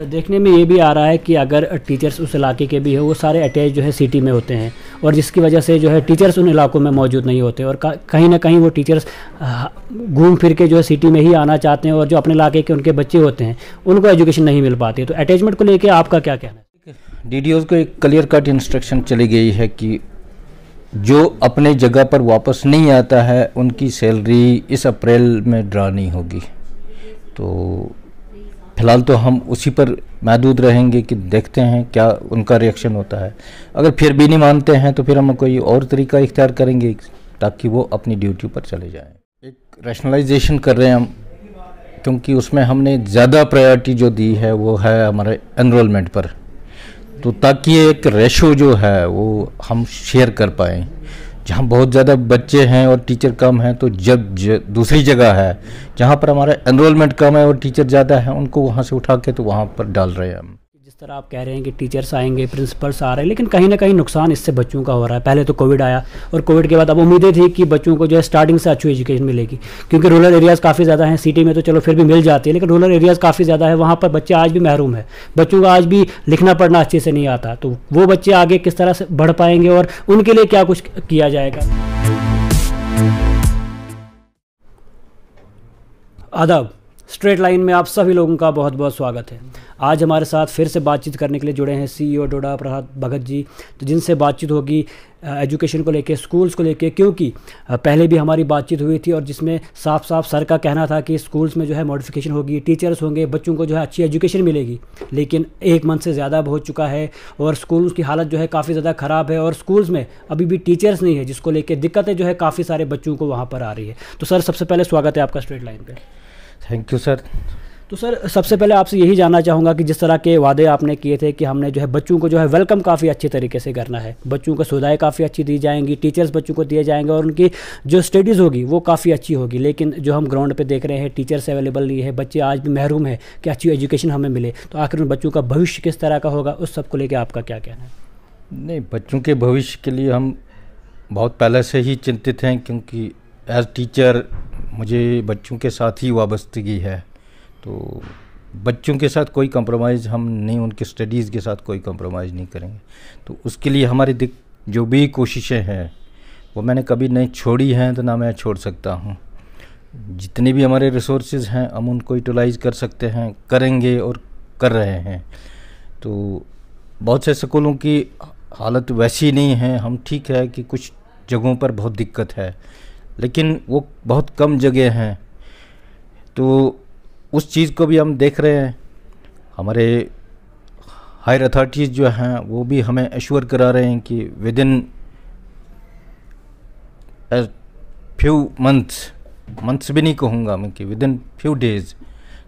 देखने में ये भी आ रहा है कि अगर टीचर्स उस इलाके के भी है वो सारे अटैच जो है सिटी में होते हैं और जिसकी वजह से जो है टीचर्स उन इलाकों में मौजूद नहीं होते और कहीं ना कहीं वो टीचर्स घूम फिर के जो है सिटी में ही आना चाहते हैं और जो अपने इलाके के उनके बच्चे होते हैं उनको एजुकेशन नहीं मिल पाती है। तो अटैचमेंट को लेकर आपका क्या कहना है? डीडीओज को एक क्लियर कट इंस्ट्रक्शन चली गई है कि जो अपने जगह पर वापस नहीं आता है उनकी सैलरी इस अप्रैल में ड्रा नहीं होगी। तो फिलहाल तो हम उसी पर महदूद रहेंगे कि देखते हैं क्या उनका रिएक्शन होता है। अगर फिर भी नहीं मानते हैं तो फिर हम कोई और तरीका इख्तियार करेंगे ताकि वो अपनी ड्यूटी पर चले जाएं। एक रैशनलाइजेशन कर रहे हैं हम, क्योंकि उसमें हमने ज़्यादा प्रायोरिटी जो दी है वो है हमारे एनरोलमेंट पर, तो ताकि एक रेशो जो है वो हम शेयर कर पाएँ। जहाँ बहुत ज़्यादा बच्चे हैं और टीचर कम हैं तो जब दूसरी जगह है जहाँ पर हमारा एनरोलमेंट कम है और टीचर ज़्यादा है उनको वहाँ से उठा के तो वहाँ पर डाल रहे हैं हम। जिस तरह आप कह रहे हैं कि टीचर्स आएंगे, प्रिंसिपल्स आ रहे हैं, लेकिन कहीं ना कहीं नुकसान इससे बच्चों का हो रहा है। पहले तो कोविड आया और कोविड के बाद अब उम्मीदें थी कि बच्चों को जो है स्टार्टिंग से अच्छी एजुकेशन मिलेगी, क्योंकि रूरल एरियाज़ काफ़ी ज़्यादा हैं। सिटी में तो चलो फिर भी मिल जाती है, लेकिन रूरल एरियाज़ काफ़ी ज़्यादा है, वहाँ पर बच्चे आज भी महरूम है। बच्चों को आज भी लिखना पढ़ना अच्छे से नहीं आता, तो वो बच्चे आगे किस तरह से बढ़ पाएंगे और उनके लिए क्या कुछ किया जाएगा? आदाब, स्ट्रेट लाइन में आप सभी लोगों का बहुत बहुत स्वागत है। आज हमारे साथ फिर से बातचीत करने के लिए जुड़े हैं सीईओ डोडा प्रभात भगत जी, तो जिनसे बातचीत होगी एजुकेशन को लेके, स्कूल्स को लेके, क्योंकि पहले भी हमारी बातचीत हुई थी और जिसमें साफ साफ सर का कहना था कि स्कूल्स में जो है मॉडिफिकेशन होगी, टीचर्स होंगे, बच्चों को जो है अच्छी एजुकेशन मिलेगी। लेकिन 1 मंथ से ज़्यादा हो चुका है और स्कूल्स की हालत जो है काफ़ी ज़्यादा ख़राब है और स्कूल्स में अभी भी टीचर्स नहीं है, जिसको लेकर दिक्कतें जो है काफ़ी सारे बच्चों को वहाँ पर आ रही है। तो सर, सबसे पहले स्वागत है आपका स्ट्रेट लाइन पर। Thank you sir. तो सर, सबसे पहले आपसे यही जानना चाहूँगा कि जिस तरह के वादे आपने किए थे कि हमने जो है बच्चों को जो है वेलकम काफ़ी अच्छे तरीके से करना है, बच्चों को सुविधाएं काफ़ी अच्छी दी जाएंगी, टीचर्स बच्चों को दिए जाएंगे और उनकी जो स्टडीज़ होगी वो काफ़ी अच्छी होगी। लेकिन जो हम ग्राउंड पे देख रहे हैं, टीचर्स अवेलेबल नहीं है, बच्चे आज भी महरूम है कि अच्छी एजुकेशन हमें मिले, तो आखिर उन बच्चों का भविष्य किस तरह का होगा, उस सब को लेकर आपका क्या कहना है? नहीं, बच्चों के भविष्य के लिए हम बहुत पहले से ही चिंतित हैं, क्योंकि एज टीचर मुझे बच्चों के साथ ही वाबस्तगी है। तो बच्चों के साथ कोई कंप्रोमाइज़ हम नहीं, उनके स्टडीज़ के साथ कोई कंप्रोमाइज़ नहीं करेंगे। तो उसके लिए हमारी जो भी कोशिशें हैं वो मैंने कभी नहीं छोड़ी हैं, तो ना मैं छोड़ सकता हूँ। जितने भी हमारे रिसोर्सेज हैं हम उनको यूटिलाइज़ कर सकते हैं, करेंगे और कर रहे हैं। तो बहुत से स्कूलों की हालत वैसी नहीं है, हम ठीक है कि कुछ जगहों पर बहुत दिक्कत है, लेकिन वो बहुत कम जगह हैं। तो उस चीज़ को भी हम देख रहे हैं। हमारे हायर अथॉरिटीज़ जो हैं वो भी हमें एश्योर करा रहे हैं कि विद इन फ्यू मंथ्स भी नहीं कहूँगा मैं, कि विद इन फ्यू डेज़,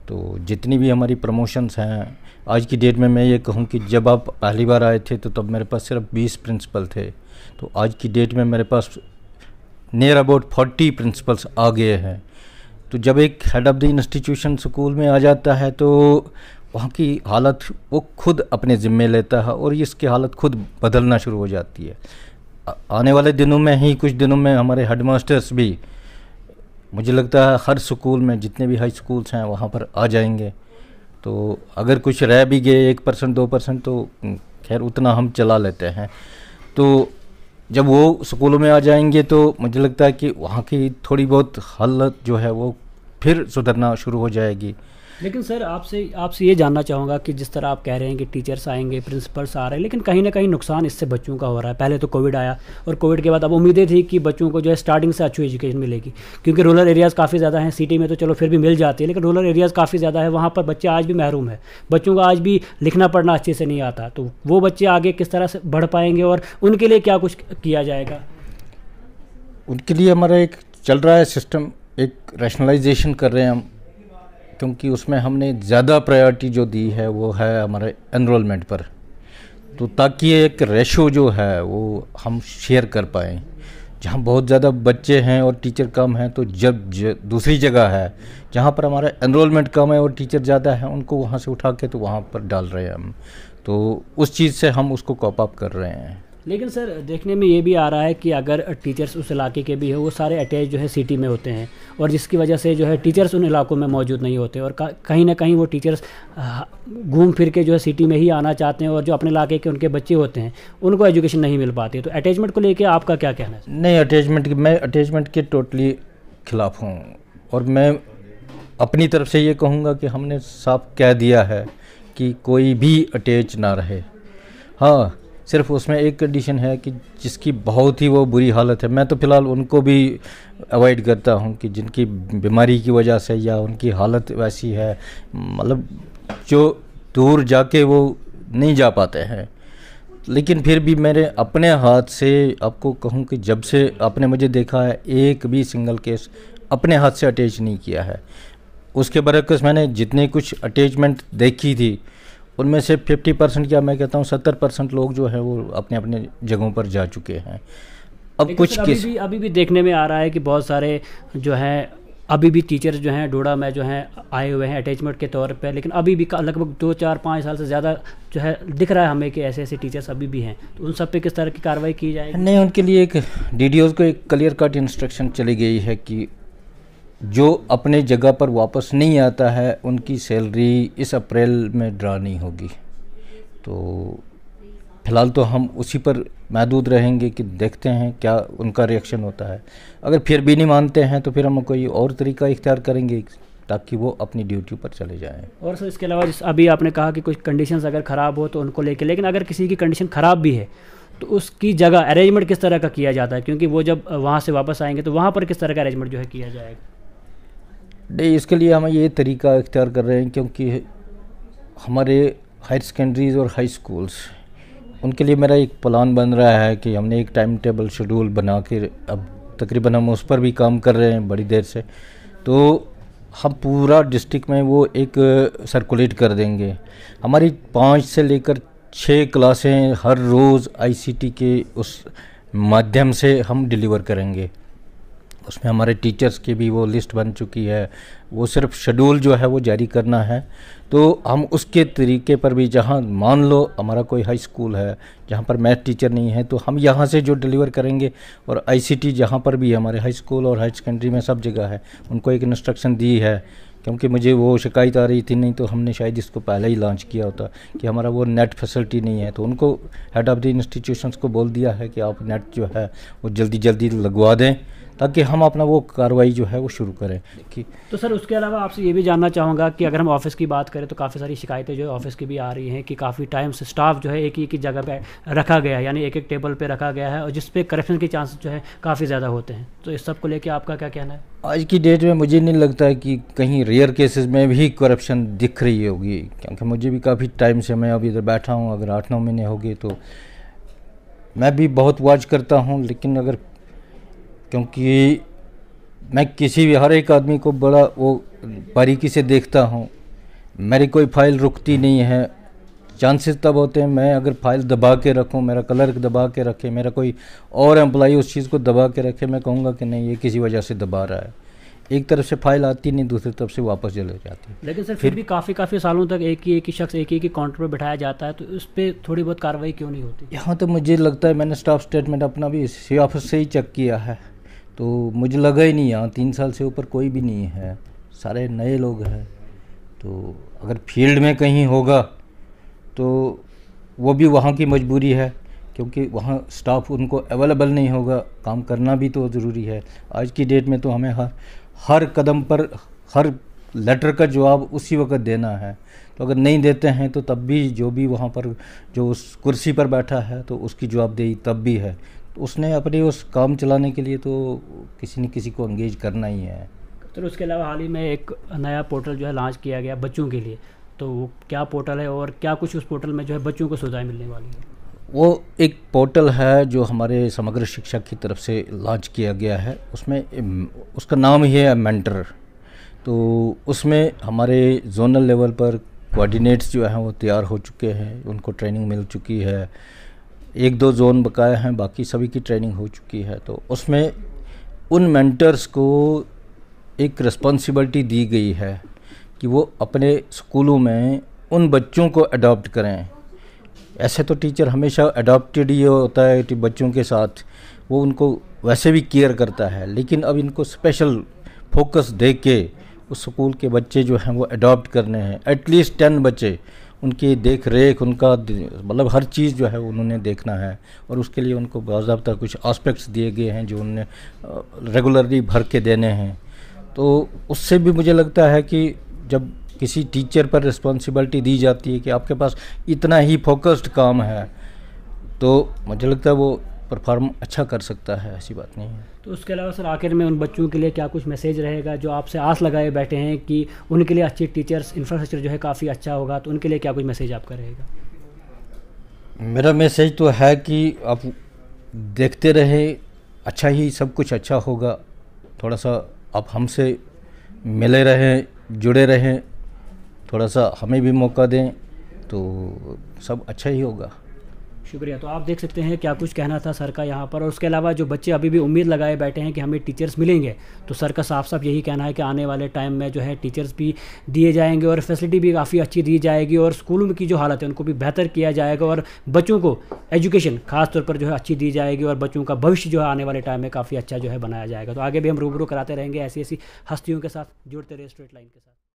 तो जितनी भी हमारी प्रमोशंस हैं, आज की डेट में मैं ये कहूँ कि जब आप पहली बार आए थे तो तब मेरे पास सिर्फ 20 प्रिंसिपल थे, तो आज की डेट में मेरे पास नियर अबाउट 40 प्रिंसिपल्स आ गए हैं। तो जब एक head of the institution school में आ जाता है तो वहाँ की हालत वो खुद अपने ज़िम्मे लेता है और इसकी हालत खुद बदलना शुरू हो जाती है। आने वाले दिनों में ही, कुछ दिनों में हमारे हेडमास्टर्स भी, मुझे लगता है हर स्कूल में जितने भी हाई स्कूल्स हैं वहाँ पर आ जाएंगे। तो अगर कुछ रह भी गए 1% 2% तो खैर उतना हम चला लेते हैं। तो जब वो स्कूलों में आ जाएंगे तो मुझे लगता है कि वहाँ की थोड़ी बहुत हालत जो है वो फिर सुधरना शुरू हो जाएगी। लेकिन सर, आपसे ये जानना चाहूँगा कि जिस तरह आप कह रहे हैं कि टीचर्स आएंगे, प्रिंसिपल्स आ रहे हैं, लेकिन कहीं ना कहीं नुकसान इससे बच्चों का हो रहा है। पहले तो कोविड आया और कोविड के बाद अब उम्मीदें थी कि बच्चों को जो है स्टार्टिंग से अच्छी एजुकेशन मिलेगी, क्योंकि रूरल एरियाज़ काफ़ी ज़्यादा हैं। सिटी में तो चलो फिर भी मिल जाती है, लेकिन रूरल एरियाज़ काफ़ी ज़्यादा है, वहाँ पर बच्चे आज भी महरूम है, बच्चों को आज भी लिखना पढ़ना अच्छे से नहीं आता, तो वो बच्चे आगे किस तरह से बढ़ पाएंगे और उनके लिए क्या कुछ किया जाएगा? उनके लिए हमारा एक चल रहा है सिस्टम, एक रैशनलाइजेशन कर रहे हैं हम, क्योंकि उसमें हमने ज़्यादा प्रायोरिटी जो दी है वो है हमारे एनरोलमेंट पर, तो ताकि एक रेशो जो है वो हम शेयर कर पाएँ। जहाँ बहुत ज़्यादा बच्चे हैं और टीचर कम हैं तो जब दूसरी जगह है जहाँ पर हमारा एनरोलमेंट कम है और टीचर ज़्यादा है उनको वहाँ से उठा के तो वहाँ पर डाल रहे हैं हम। तो उस चीज़ से हम उसको कॉप अप कर रहे हैं। लेकिन सर देखने में ये भी आ रहा है कि अगर टीचर्स उस इलाके के भी हो, वो सारे अटैच जो है सिटी में होते हैं, और जिसकी वजह से जो है टीचर्स उन इलाकों में मौजूद नहीं होते, और कहीं ना कहीं वो टीचर्स घूम फिर के जो है सिटी में ही आना चाहते हैं, और जो अपने इलाके के उनके बच्चे होते हैं उनको एजुकेशन नहीं मिल पाती। तो अटैचमेंट को लेकर आपका क्या कहना है? नहीं, मैं अटैचमेंट के टोटली खिलाफ हूँ, और मैं अपनी तरफ से ये कहूँगा कि हमने साफ कह दिया है कि कोई भी अटैच ना रहे। हाँ, सिर्फ उसमें एक कंडीशन है कि जिसकी बहुत ही वो बुरी हालत है, मैं तो फ़िलहाल उनको भी अवॉइड करता हूँ कि जिनकी बीमारी की वजह से या उनकी हालत वैसी है, मतलब जो दूर जाके वो नहीं जा पाते हैं। लेकिन फिर भी मेरे अपने हाथ से आपको कहूँ कि जब से आपने मुझे देखा है, एक भी सिंगल केस अपने हाथ से अटैच नहीं किया है। उसके बरक्स मैंने जितने कुछ अटैचमेंट देखी थी उनमें से 50% क्या मैं कहता हूँ 70% लोग जो है वो अपने अपने जगहों पर जा चुके हैं। अब कुछ अभी भी देखने में आ रहा है कि बहुत सारे जो हैं अभी भी टीचर्स जो हैं डोडा में जो हैं आए हुए हैं अटैचमेंट के तौर पे, लेकिन अभी भी लगभग 2, 4, 5 साल से ज़्यादा जो है दिख रहा है हमें कि ऐसे ऐसे टीचर्स अभी भी हैं। तो उन सब पे किस तरह की कार्रवाई की जाएगी? नहीं, उनके लिए एक DDOs को एक क्लियर कट इंस्ट्रक्शन चली गई है कि जो अपने जगह पर वापस नहीं आता है उनकी सैलरी इस अप्रैल में ड्रा नहीं होगी। तो फ़िलहाल तो हम उसी पर महदूद रहेंगे कि देखते हैं क्या उनका रिएक्शन होता है। अगर फिर भी नहीं मानते हैं तो फिर हम कोई और तरीका इख्तियार करेंगे ताकि वो अपनी ड्यूटी पर चले जाएं। और सर इसके अलावा अभी आपने कहा कि कुछ कंडीशंस अगर ख़राब हो तो उनको लेके, लेकिन अगर किसी की कंडीशन ख़राब भी है तो उसकी जगह अरेंजमेंट किस तरह का किया जाता है? क्योंकि वो जब वहाँ से वापस आएंगे तो वहाँ पर किस तरह का अरेंजमेंट जो है किया जाएगा? नहीं, इसके लिए हम ये तरीका इख्तियार कर रहे हैं क्योंकि हमारे हायर सेकेंडरीज़ और हाई स्कूल्स उनके लिए मेरा एक प्लान बन रहा है कि हमने एक टाइम टेबल शेड्यूल बना के अब तकरीबन हम उस पर भी काम कर रहे हैं बड़ी देर से। तो हम पूरा डिस्ट्रिक्ट में वो एक सर्कुलेट कर देंगे। हमारी 5 से लेकर 6 क्लासें हर रोज़ ICT के उस माध्यम से हम डिलीवर करेंगे। उसमें हमारे टीचर्स की भी वो लिस्ट बन चुकी है, वो सिर्फ शेड्यूल जो है वो जारी करना है। तो हम उसके तरीके पर भी, जहाँ मान लो हमारा कोई हाई स्कूल है जहाँ पर मैथ टीचर नहीं है तो हम यहाँ से जो डिलीवर करेंगे, और ICT जहाँ पर भी हमारे हाई स्कूल और हाई सेकेंडरी में सब जगह है उनको एक इंस्ट्रक्शन दी है। क्योंकि मुझे वो शिकायत आ रही थी, नहीं तो हमने शायद इसको पहले ही लॉन्च किया होता कि हमारा वो नेट फैसिलिटी नहीं है। तो उनको हेड ऑफ़ द इंस्टीट्यूशंस को बोल दिया है कि आप नेट जो है वो जल्दी जल्दी लगवा दें ताकि हम अपना वो कार्रवाई जो है वो शुरू करें। तो सर उसके अलावा आपसे ये भी जानना चाहूँगा कि अगर हम ऑफ़िस की बात करें तो काफ़ी सारी शिकायतें जो है ऑफ़िस की भी आ रही हैं कि काफ़ी टाइम से स्टाफ जो है एक ही जगह पे रखा गया है, यानी एक टेबल पे रखा गया है, और जिस पे करप्शन के चांसेस जो है काफ़ी ज़्यादा होते हैं। तो इस सब को लेकर आपका क्या कहना है? आज की डेट में मुझे नहीं लगता है कि कहीं रेयर केसेस में भी करप्शन दिख रही होगी, क्योंकि मुझे भी काफ़ी टाइम से, मैं अभी इधर बैठा हूँ, अगर 8-9 महीने हो गए तो मैं भी बहुत वॉच करता हूँ। लेकिन अगर, क्योंकि मैं किसी भी हर एक आदमी को बड़ा वो बारीकी से देखता हूँ, मेरी कोई फाइल रुकती नहीं है। चांसेस तब होते हैं मैं अगर फाइल दबा के रखूँ, मेरा क्लर्क दबा के रखे, मेरा कोई और एम्प्लॉई उस चीज़ को दबा के रखे, मैं कहूँगा कि नहीं ये किसी वजह से दबा रहा है। एक तरफ से फाइल आती नहीं, दूसरी तरफ से वापस चले जाती है। लेकिन सर फिर भी काफ़ी सालों तक एक ही शख्स एक ही काउंटर पर बैठाया जाता है, तो उस पर थोड़ी बहुत कार्रवाई क्यों नहीं होती? यहाँ तो मुझे लगता है, मैंने स्टाफ स्टेटमेंट अपना भी इसी ऑफिस से ही चेक किया है, तो मुझे लगा ही नहीं यहाँ 3 साल से ऊपर कोई भी नहीं है, सारे नए लोग हैं। तो अगर फील्ड में कहीं होगा तो वो भी वहाँ की मजबूरी है, क्योंकि वहाँ स्टाफ उनको अवेलेबल नहीं होगा, काम करना भी तो ज़रूरी है। आज की डेट में तो हमें हर कदम पर हर लेटर का जवाब उसी वक्त देना है। तो अगर नहीं देते हैं तो तब भी जो भी वहाँ पर जो उस कुर्सी पर बैठा है तो उसकी जवाबदेही तब भी है। तो उसने अपने उस काम चलाने के लिए तो किसी न किसी को एंगेज करना ही है। तो उसके अलावा हाल ही में एक नया पोर्टल जो है लॉन्च किया गया बच्चों के लिए, तो वो क्या पोर्टल है और क्या कुछ उस पोर्टल में जो है बच्चों को सुविधाएं मिलने वाली है? वो एक पोर्टल है जो हमारे समग्र शिक्षा की तरफ से लॉन्च किया गया है। उसमें उसका नाम ही है मेंटर। तो उसमें हमारे जोनल लेवल पर कोऑर्डिनेट्स जो हैं वो तैयार हो चुके हैं, उनको ट्रेनिंग मिल चुकी है। 1-2 जोन बकाया हैं, बाकी सभी की ट्रेनिंग हो चुकी है। तो उसमें उन मेंटर्स को एक रिस्पॉन्सिबिलिटी दी गई है कि वो अपने स्कूलों में उन बच्चों को अडॉप्ट करें ऐसे तो टीचर हमेशा अडॉप्टेड ही होता है कि बच्चों के साथ, वो उनको वैसे भी केयर करता है, लेकिन अब इनको स्पेशल फोकस दे के उस स्कूल के बच्चे जो हैं वो अडॉप्ट करने हैं, एटलीस्ट 10 बच्चे, उनकी देख रेख, उनका मतलब हर चीज़ जो है उन्होंने देखना है, और उसके लिए उनको बाज़ाब्ता कुछ एस्पेक्ट्स दिए गए हैं जो उन्हें रेगुलरली भर के देने हैं। तो उससे भी मुझे लगता है कि जब किसी टीचर पर रिस्पॉन्सिबिलिटी दी जाती है कि आपके पास इतना ही फोकस्ड काम है, तो मुझे लगता है वो परफॉर्म अच्छा कर सकता है, ऐसी बात नहीं है। तो उसके अलावा सर आखिर में उन बच्चों के लिए क्या कुछ मैसेज रहेगा जो आपसे आस लगाए बैठे हैं कि उनके लिए अच्छी टीचर्स इंफ्रास्ट्रक्चर जो है काफ़ी अच्छा होगा, तो उनके लिए क्या कुछ मैसेज आपका रहेगा? मेरा मैसेज तो है कि आप देखते रहे, अच्छा ही सब कुछ अच्छा होगा। थोड़ा सा आप हमसे मिले रहें, जुड़े रहें, थोड़ा सा हमें भी मौका दें, तो सब अच्छा ही होगा। शुक्रिया। तो आप देख सकते हैं क्या कुछ कहना था सर का यहाँ पर। और उसके अलावा जो बच्चे अभी भी उम्मीद लगाए बैठे हैं कि हमें टीचर्स मिलेंगे, तो सर का साफ साफ यही कहना है कि आने वाले टाइम में जो है टीचर्स भी दिए जाएंगे और फैसिलिटी भी काफ़ी अच्छी दी जाएगी, और स्कूलों की जो हालत है उनको भी बेहतर किया जाएगा, और बच्चों को एजुकेशन खास तौर पर जो है अच्छी दी जाएगी, और बच्चों का भविष्य जो है आने वाले टाइम में काफ़ी अच्छा जो है बनाया जाएगा। तो आगे भी हम रूबरू कराते रहेंगे ऐसी ऐसी हस्तियों के साथ। जुड़ते रहे स्ट्रेट लाइन के साथ।